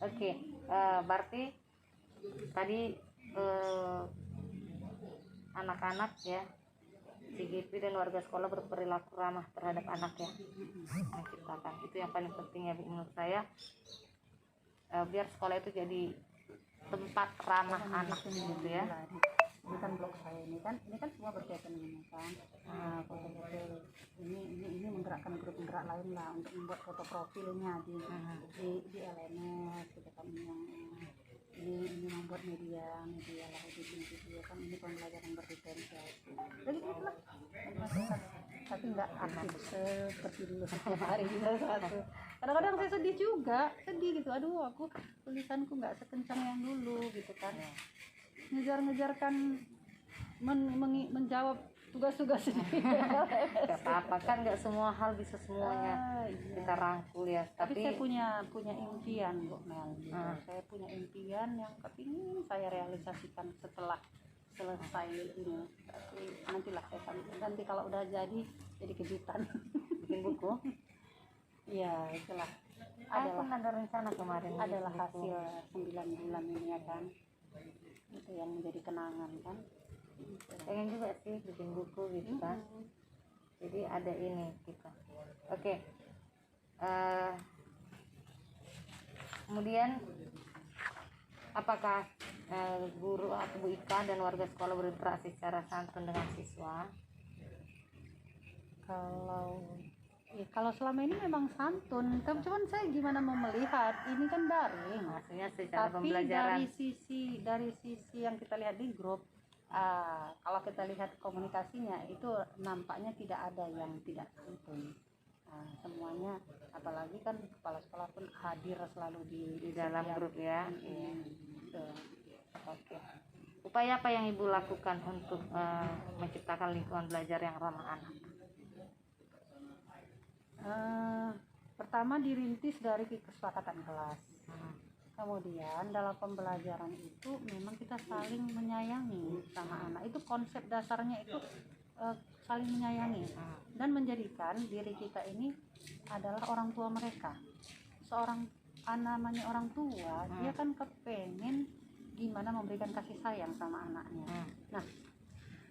Oke, berarti tadi anak-anak ya, CGP dan warga sekolah berperilaku ramah terhadap anak ya, menciptakan itu yang paling penting ya menurut saya, biar sekolah itu jadi tempat ramah anak gitu ya. Ini kan blog saya ini kan semua berkaitan dengan kan foto-foto ini menggerakkan grup penggerak lain lah untuk membuat foto profilnya di LMS gitu kan, yang ini membuat media lah video kan, ini pembelajaran berdiferensiasi jadi itulah masyarakat, tapi nggak aktif seperti dulu setiap hari satu. Kadang-kadang saya sedih gitu, aduh aku tulisanku nggak sekencang yang dulu gitu kan, ngejar-ngejarkan menjawab tugas-tugas ini. Gak apa-apa kan, nggak semua hal bisa semuanya Iya. kita rangkul ya, Tapi saya punya impian kok Mel gitu. Saya punya impian yang kepingin saya realisasikan setelah selesai ini, tapi nantilah saya sampai nanti kalau udah jadi kejutan. bikin buku. Iya itulah Adalah ada rencana kemarin adalah bikin buku. hasil 9 bulan ini ya kan, itu yang menjadi kenangan kan. Pengen juga sih bikin buku gitu kan. Jadi ada ini kita. Oke. Kemudian apakah guru atau Bu Ika dan warga sekolah berinteraksi secara santun dengan siswa? Kalau selama ini memang santun, tapi cuman saya gimana mau melihat ini kan daring, Maksudnya secara tapi pembelajaran. dari sisi yang kita lihat di grup, kalau kita lihat komunikasinya itu nampaknya tidak ada yang tidak santun. Semuanya, apalagi kan kepala sekolah pun hadir selalu di dalam setiap grup ya. gitu. Oke. Upaya apa yang Ibu lakukan untuk menciptakan lingkungan belajar yang ramah anak? Pertama dirintis dari kesepakatan kelas. Kemudian dalam pembelajaran itu memang kita saling menyayangi sama anak. Itu konsep dasarnya itu saling menyayangi dan menjadikan diri kita ini adalah orang tua mereka. Seorang namanya orang tua, dia kan kepengen gimana memberikan kasih sayang sama anaknya. Nah,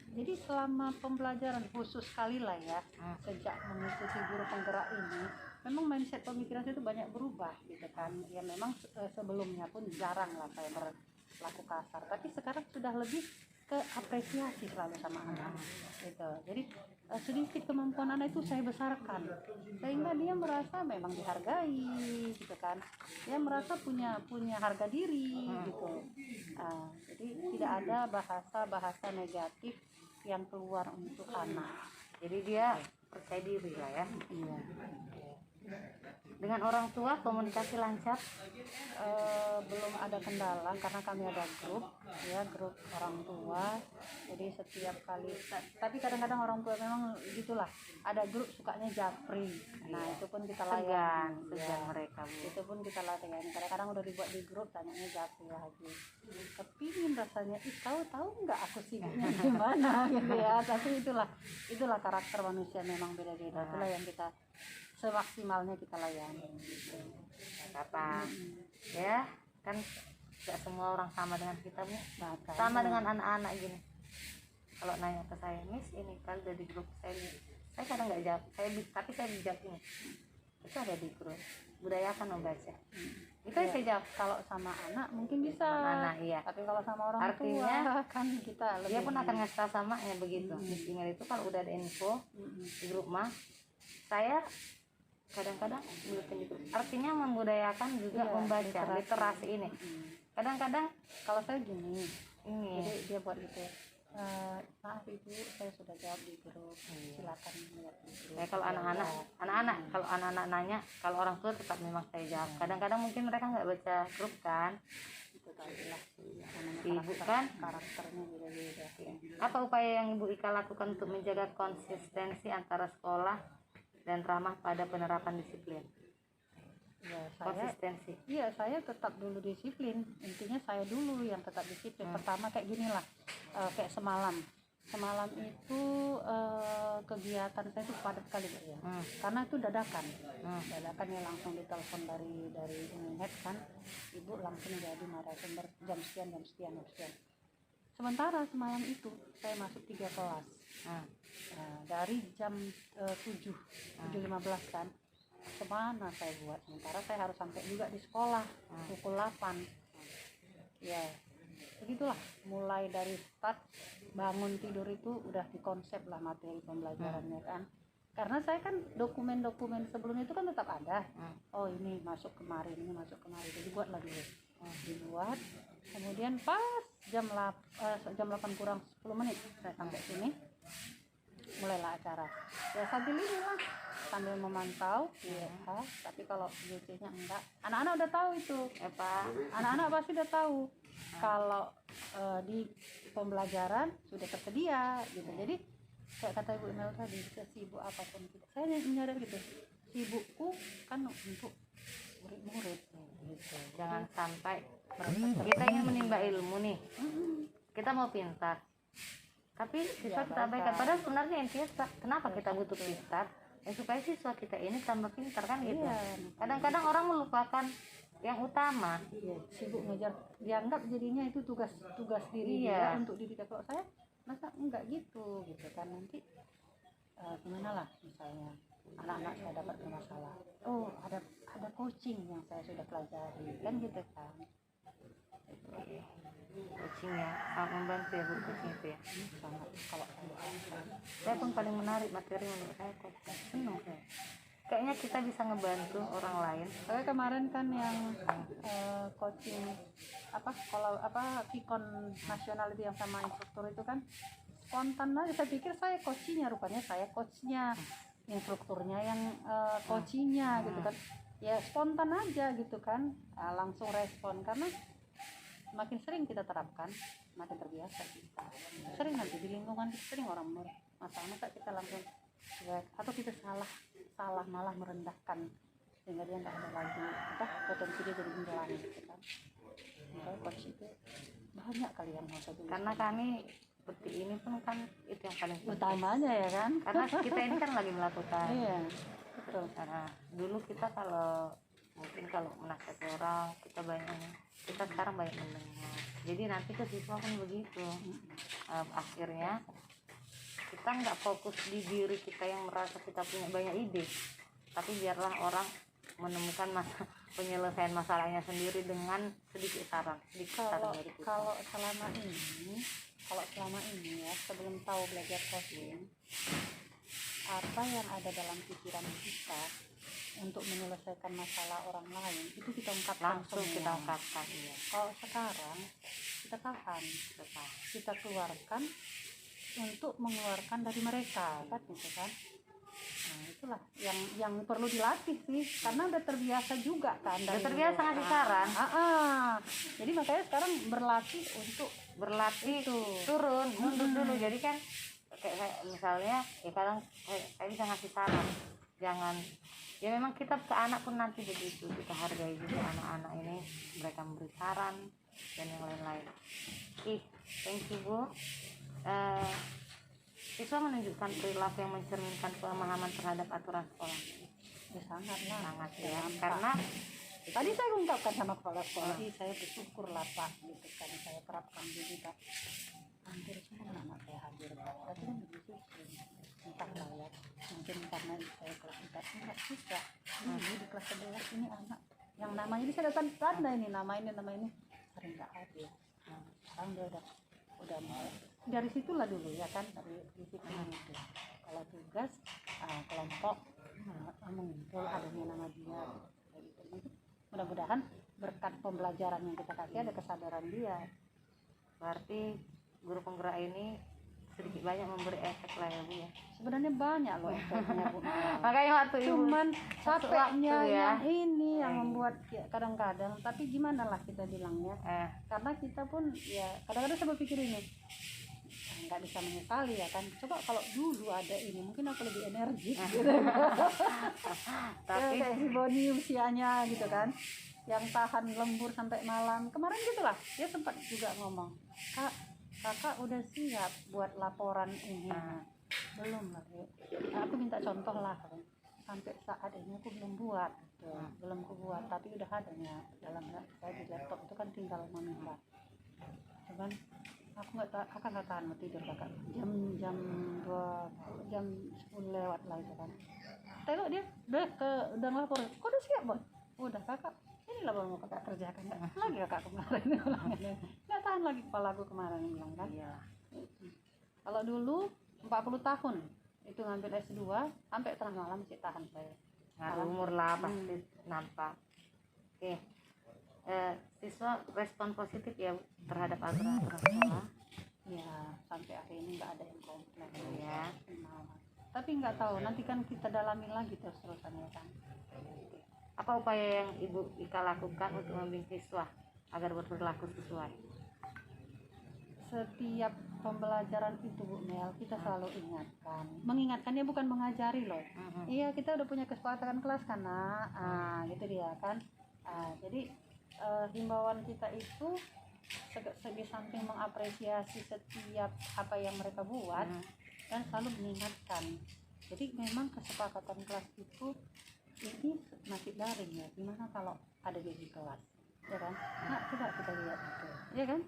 jadi selama pembelajaran khusus sekali lah ya, sejak mengikuti guru penggerak ini, memang mindset pemikiran saya itu banyak berubah gitu kan. Ya memang sebelumnya pun jarang lah saya berlaku kasar, tapi sekarang sudah lebih ke apresiasi selalu sama anak gitu. Jadi sedikit kemampuan anak itu saya besarkan sehingga dia merasa memang dihargai gitu kan, dia merasa punya harga diri gitu. Jadi tidak ada bahasa negatif yang keluar untuk anak, Jadi dia percaya diri lah ya. iya. Dengan orang tua komunikasi lancar? Belum ada kendala karena kami ada grup orang tua, jadi setiap kali, tapi kadang-kadang orang tua memang gitulah, ada grup sukanya japri, nah itu pun kita layan, segan mereka Bu. itu pun kita layan. Kadang-kadang udah dibuat di grup tanyanya japri lagi, kepingin rasanya tahu nggak aku sibuknya gimana gitu ya, tapi itulah karakter manusia memang beda-beda, itulah yang kita semaksimalnya kita layani. Kata ya kan, nggak semua orang sama dengan kita Bu. Bahkan Sama dengan anak-anak gini, kalau nanya ke saya, Miss ini kan dari grup saya kadang nggak jawab, tapi saya dijawab ini, itu ada di grup budayakan membaca, itu ya, saya jawab. kalau sama anak mungkin bisa, Anak iya, tapi kalau sama orang artinya tua kan kita lebih, dia pun akan ngasih tahu sama ya begitu. Miss email itu kalau udah ada info di grup mah saya kadang-kadang buletin di grup, artinya membudayakan juga membaca literasi ini. Kadang-kadang kalau saya gini, ini jadi dia buat gitu, maaf ibu saya sudah jawab di grup, silakan lihat di grup. ya, kalau anak-anak nanya, kalau orang tua tetap memang saya jawab. Kadang-kadang mungkin mereka nggak baca grup kan, Itu tadilah Ibu kan karakternya beda-beda. apa upaya yang Ibu Ika lakukan untuk menjaga konsistensi antara sekolah dan ramah pada penerapan disiplin? Ya, Konsistensi. Iya, saya tetap dulu disiplin. Intinya saya dulu yang tetap disiplin. Pertama kayak gini lah, kayak semalam Semalam itu kegiatan saya itu padat kali Bu ya. Karena itu dadakan. Dadakan ya, langsung ditelepon dari internet kan. Ibu langsung jadi narasumber jam sekian. Sementara semalam itu saya masuk 3 kelas. Dari jam 7.15 kan. Kemana saya buat, sementara saya harus sampai juga di sekolah pukul 8. Ya begitulah, mulai dari start bangun tidur itu udah dikonsep lah materi pembelajarannya kan, karena saya kan dokumen-dokumen sebelumnya itu kan tetap ada. Oh ini masuk kemarin, jadi buatlah dulu, dibuat. Kemudian pas jam 8 kurang 10 menit saya sampai sini, mulailah acara ya, sambil ini lah, sambil memantau ya. Tapi kalau GC-nya enggak, anak-anak udah tahu itu anak-anak pasti udah tahu kalau di pembelajaran sudah tersedia gitu. Jadi kayak kata Ibu Mel tadi, sesibuk apapun kita, saya menyadari gitu, sibukku kan untuk murid-murid gitu. Jangan sampai kita ingin menimba ilmu nih, kita mau pintar, tapi siswa kita abaikan. Padahal sebenarnya intinya kenapa kita butuh pintar, ya supaya siswa kita ini tambah pintar kan gitu. Kadang-kadang orang melupakan yang utama. Sibuk ngejar, dianggap jadinya itu tugas diri dia untuk diri. Kalau saya masa enggak gitu kan, nanti gimana lah, misalnya anak-anak saya dapat bermasalah, oh ada coaching yang saya sudah pelajari kan gitu kan. Coaching ya sangat membantu ya Bu, coaching itu ya. Sangat. Kalau Saya pun paling menarik materi menurut saya coaching, senang saya. Kayaknya kita bisa ngebantu orang lain. saya kemarin kan yang coaching kalau Vicon nasional itu yang sama instruktur itu kan spontan aja, saya pikir saya coachnya, rupanya saya coachnya, instrukturnya yang coachingnya gitu kan. Ya spontan aja gitu kan, langsung respon, karena makin sering kita terapkan makin terbiasa kita. Sering nanti di lingkungan sering orang masa kita langsung atau kita salah malah merendahkan sehingga dia nggak ada lagi potensi dia jadi benjolan gitu kan. Makanya coach itu banyak kali yang mau saya. Karena kami seperti ini pun kan itu yang paling utamanya ya kan, karena kita ini kan lagi melakukan. Iya betul. Karena dulu kita kalau menasihati orang kita sekarang banyak mendengar, jadi nanti ke siswa pun begitu. Akhirnya kita nggak fokus di diri kita yang merasa kita punya banyak ide, tapi biarlah orang menemukan penyelesaian masalahnya sendiri dengan sedikit saran dari kita. Kalau selama ini ya, sebelum tahu belajar coaching, apa yang ada dalam pikiran kita untuk menyelesaikan masalah orang lain itu kita ungkapkan langsung semua. Kita ungkapkan ya. Kalau sekarang kita tahan, kita keluarkan untuk mengeluarkan dari mereka kan gitu kan. Nah itulah yang perlu dilatih sih, karena udah terbiasa juga kan, udah terbiasa ngasih saran. Jadi makanya sekarang berlatih itu. Turun mundur dulu. Jadi kan kayak misalnya ya kadang saya bisa ngasih saran, jangan ya, memang kita ke anak pun nanti begitu, kita hargai juga anak-anak ini, mereka memberi saran dan yang lain-lain. Thank you Bu. Siswa menunjukkan perilaku yang mencerminkan pemahaman terhadap aturan sekolah. Ya sangat ya, karena tadi saya ungkapkan sama kepala sekolah, saya bersyukur lah Pak gitu kan, saya terapkan juga Pak. Hampir semua anak saya hadir Pak, tapi kan begitu entahlah ya, mungkin karena saya kelas 4 enggak suka ini di kelas 11 ini anak yang namanya ini saya datang tanda ini nama ini sering nggak hadir. Sekarang dia udah mulai dari situlah dulu ya kan, dari disiplin itu. Kalau tugas kelompok mengumpul adanya nama dia gitu. Mudah-mudahan berkat pembelajaran yang kita kasih ada kesadaran dia. Berarti guru penggerak ini sedikit banyak memberi efek lah ya Bu ya. Sebenarnya banyak loh efeknya Bu. Makanya waktu cuman capeknya ya. yang ini yang membuat ya, kadang-kadang, tapi gimana lah kita bilangnya, karena kita pun ya kadang-kadang saya berpikir ini nggak bisa menyesali ya kan, coba kalau dulu ada ini mungkin aku lebih energik gitu. Tapi kayak si Boni usianya gitu kan, yang tahan lembur sampai malam kemarin gitulah, dia sempat juga ngomong, Kak kakak udah siap buat laporan ini? Belum lah, Bu. Aku minta contoh lah, sampai saat ini aku belum buat gitu. Belum aku buat, tapi udah adanya dalam saya di laptop itu kan tinggal monitor. Cuman aku kakak nggak tahan mau tidur kakak, jam 10 lewat lah itu kan. Tengok dia udah ngelapor, kok udah siap Boy? Udah kakak, inilah baru mau kakak kerjakan. Lagi kakak kemarin nggak tahan lagi kepala aku kemarin bilang kan. Iya. Kalau dulu 40 tahun itu ngambil S2 sampai tengah malam masih tahan saya. Ngaruh umur lah pasti nampak. Oke. Siswa respon positif ya Bu, terhadap aturan sekolah. Ya sampai hari ini nggak ada yang komplain Ya. Tapi nggak tahu, nanti kan kita dalami lagi terus-terusan ya kan. Apa upaya yang Ibu Ika lakukan untuk membimbing siswa agar berperilaku sesuai? Setiap pembelajaran itu Bu Mel, kita selalu ingatkan. Mengingatkannya bukan mengajari loh. Iya, kita udah punya kesepakatan kelas kan nak. Gitu dia kan. Jadi himbauan kita itu segi samping mengapresiasi setiap apa yang mereka buat dan selalu mengingatkan. Jadi memang kesepakatan kelas itu ini masih daring ya. Gimana kalau ada di kelas, ya kan? Nah, coba kita lihat itu, ya kan?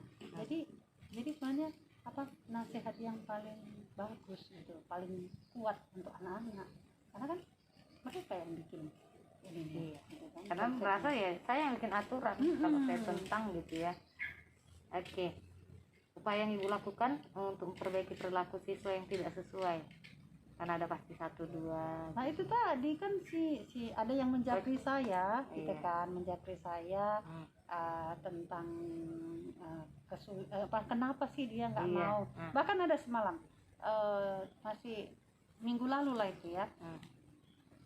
Jadi sebenarnya apa nasihat yang paling bagus gitu, paling kuat untuk anak-anak, karena kan mereka yang bikin ini, gitu kan? Karena merasa ya saya yang bikin aturan kalau saya tentang gitu ya. Oke. Upaya yang Ibu lakukan untuk memperbaiki perilaku siswa yang tidak sesuai, karena ada pasti 1, 2. Nah itu tadi kan si ada yang menjapri saya gitu Iya. kan, menjapri saya tentang kenapa sih dia nggak mau. Bahkan ada semalam masih minggu lalu lah itu ya,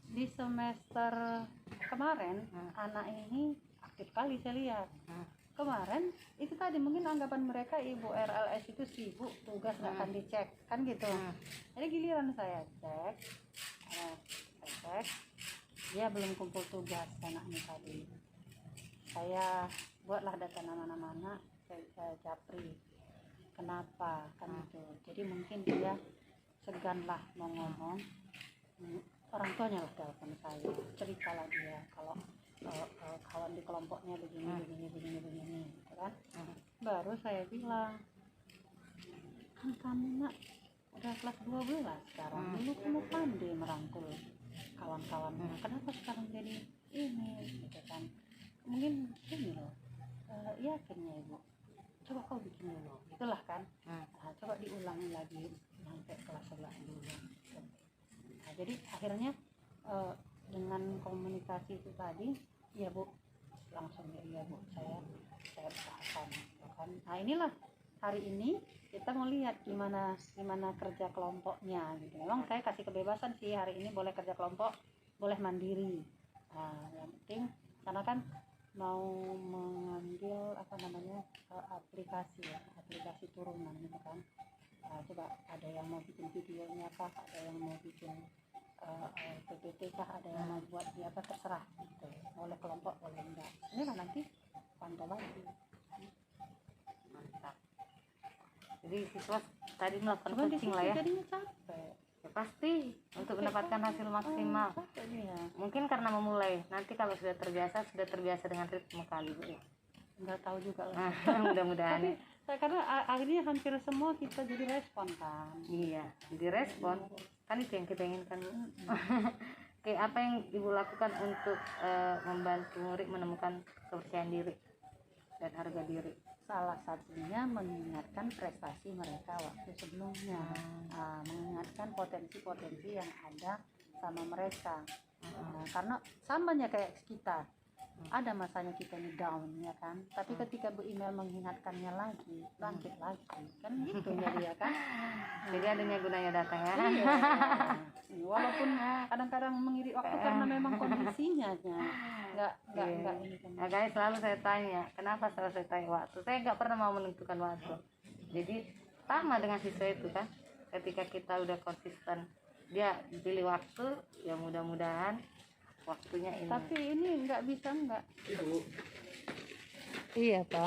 di semester kemarin anak ini aktif kali saya lihat. Kemarin itu tadi mungkin anggapan mereka ibu RLS itu sibuk, tugas nggak akan dicek kan gitu. Jadi giliran saya cek, dia belum kumpul tugas anaknya tadi. Saya buatlah data nama-nama anak, saya japri kenapa kan gitu. Jadi mungkin dia segan lah mau ngomong, orang tuanya lah telepon saya, ceritalah dia kalau kawan di kelompoknya begini gitu kan. Baru saya bilang, kan kamu nak udah kelas 12 sekarang, dulu kamu pandai merangkul kawan-kawannya, kenapa sekarang jadi ini gitu kan. Mungkin ini loh, yakinnya ibu, coba kau bikin dulu itulah kan. Coba diulangi lagi sampai kelas 11 dulu gitu. Jadi akhirnya dengan komunikasi itu tadi, ya Bu, langsung ya Bu, saya usahakan gitu kan. Nah inilah hari ini kita mau lihat gimana kerja kelompoknya gitu. Memang saya kasih kebebasan sih hari ini, boleh kerja kelompok, boleh mandiri. Yang penting karena kan mau mengambil aplikasi turunan gitu kan. Coba ada yang mau bikin videonya kah, ada yang mau bikin PPT kah, ada yang mau buat dia apa, terserah gitu. Boleh kelompok boleh enggak, ini kan nanti pantau lagi. Mantap. Jadi siswa tadi melakukan Cuman coaching lah ya. jadinya capek. Ya pasti untuk mendapatkan hasil maksimal. Mungkin karena memulai, nanti kalau sudah terbiasa dengan ritme kali Bu ya. Nggak tahu juga lah. Mudah-mudahan. Tapi karena akhirnya hampir semua kita jadi respon kan. Iya, jadi respon kan itu yang kita inginkan. Oke, apa yang Ibu lakukan untuk membantu murid menemukan kepercayaan diri dan harga diri? Salah satunya mengingatkan prestasi mereka waktu sebelumnya, mengingatkan potensi-potensi yang ada sama mereka. Karena samanya kayak kita, ada masanya kita ini down ya kan, tapi ketika Bu Email mengingatkannya lagi, bangkit lagi kan gitu jadi ya kan. Jadi adanya gunanya datang ya. Iya. Walaupun kadang-kadang mengirit waktu karena memang kondisinya nggak ini kan. Nah guys, selalu saya tanya, kenapa selalu saya tanya waktu? Saya nggak pernah mau menentukan waktu. Jadi sama dengan siswa itu kan, ketika kita udah konsisten dia pilih waktu, ya mudah-mudahan waktunya ini. Tapi ini nggak bisa nggak. Ibu. Iya Pak.